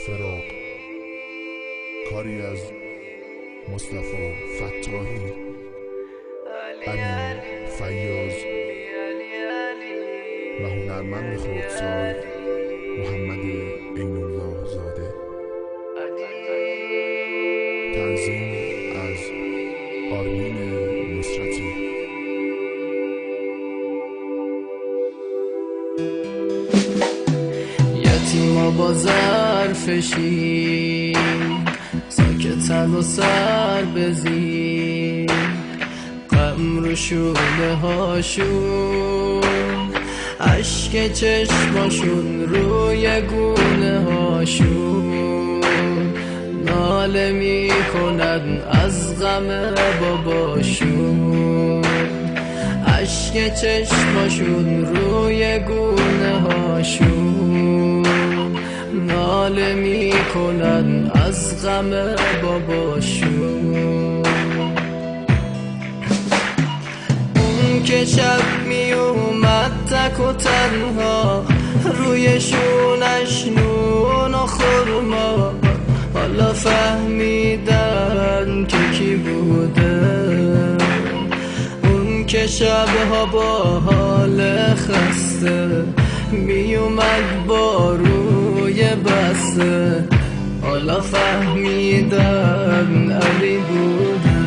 فراق، کاری از مصطفی فتاحی، امین فیاض و هنرمند خردسال محمد عین‌الله زاده. تنظیم از آرمین نصرتی. یتیما با ظرفشی ساکتن و سر بزیر، غم رو شونه هاشون، عشق چشماشون روی گونه هاشون، ناله میکنن از غم باباشون، عشق چشماشون روی گونه هاشون، ناله میکنن از غم باباشون. اون که شب میومد تک و تنها، روی شونش نون و خرما، حالا فهمیدن که کی بوده. اون که شبها با حال خسته میومد با روی بسته، حالا فهمیدن علی بوده.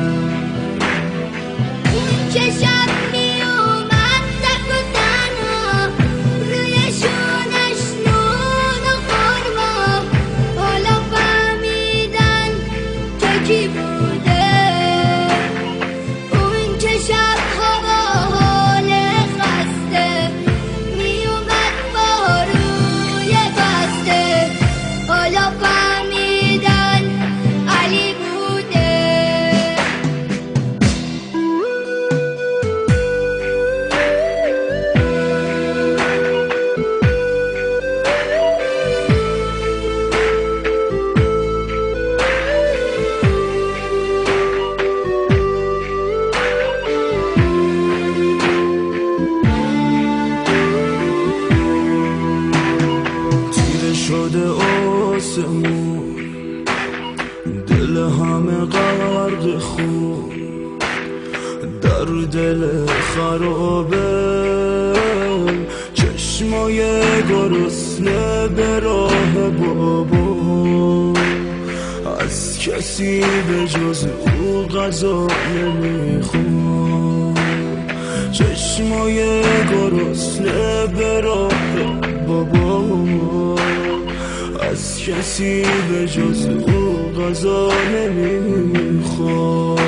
اون که شب میومد تک و تنها، روی شونش نون و خرما، حالا فهمیدن که کی بوده. اون که شبها با حال خسته میومد با روی بسته، حالا فهمیدن علی بوده. تیره شده آسمون، دل همه غرق خون، در دل خرابه چشمای گرسنه به راه بابا، از کسی به جز او غذا نمیخون، چشمای گرسنه به راه بابا، از کسی به جز او غذا نمیخواد.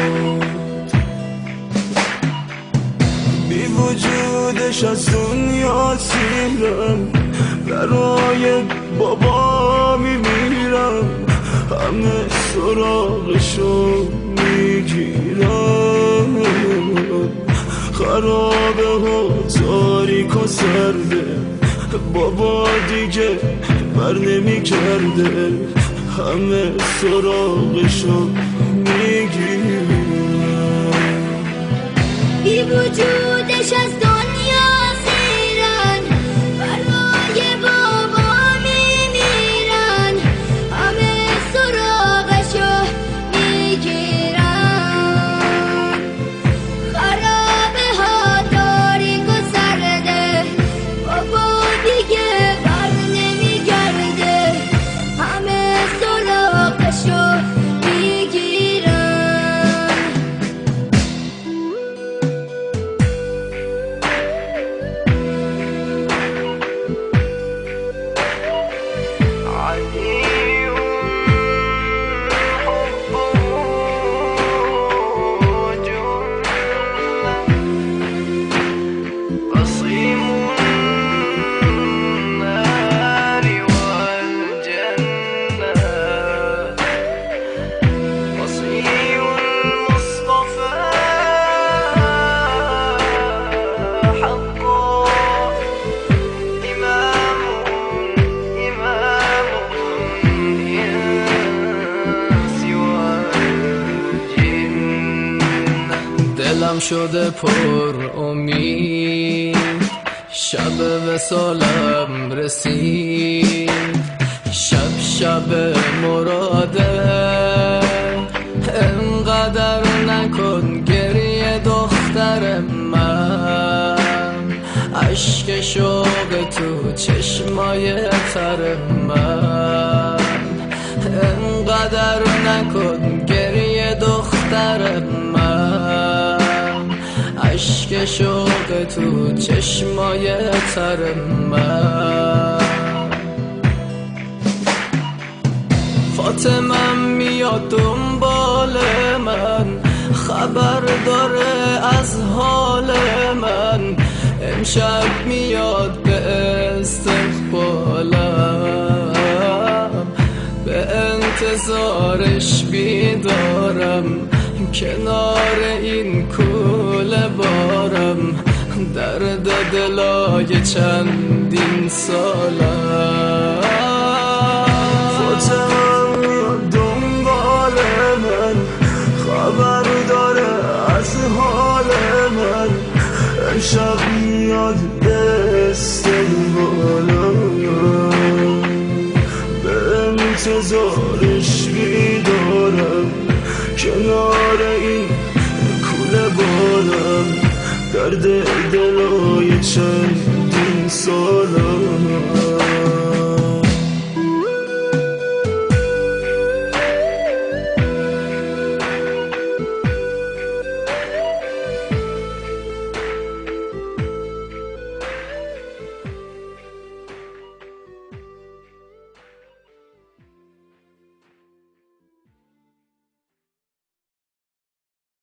بی وجودش از دنیا سیرم، برای بابا میمیرم، همه سراغشو میگیرم. خرابه ها تاریک و سرده، بابا دیگه بر نمی کرده، همه سراغشو میگیرن. بی وجودش از دنیا سیرن، برای بابا میمیرن، همه سراغشو میگیرن. خرابه ها تاریک و سرده، بابا دیگه بر نمیگرده، همه سراغشو میگیرن. دلم شده پر امید، شب وصالم رسید، شب مراده انقدر نکن گریه دختر من، عشق شوق تو چشمای تر من. انقدر نکن گریه دختر من، عشق شوق تو چشمای تر من. فاطمه میاد دنبال من، خبر داره از حال من. امشب میاد به استقبالم، به انتظارش بیدارم. کنار این کوله بارم، درد دلای چندین سالم. فاطمه دنبال من، خبر داره از حال من. امشب میاد به استقبالم، به انتظارش بیدارم. کنار این کوله بارم، درد دلای چندین سالم.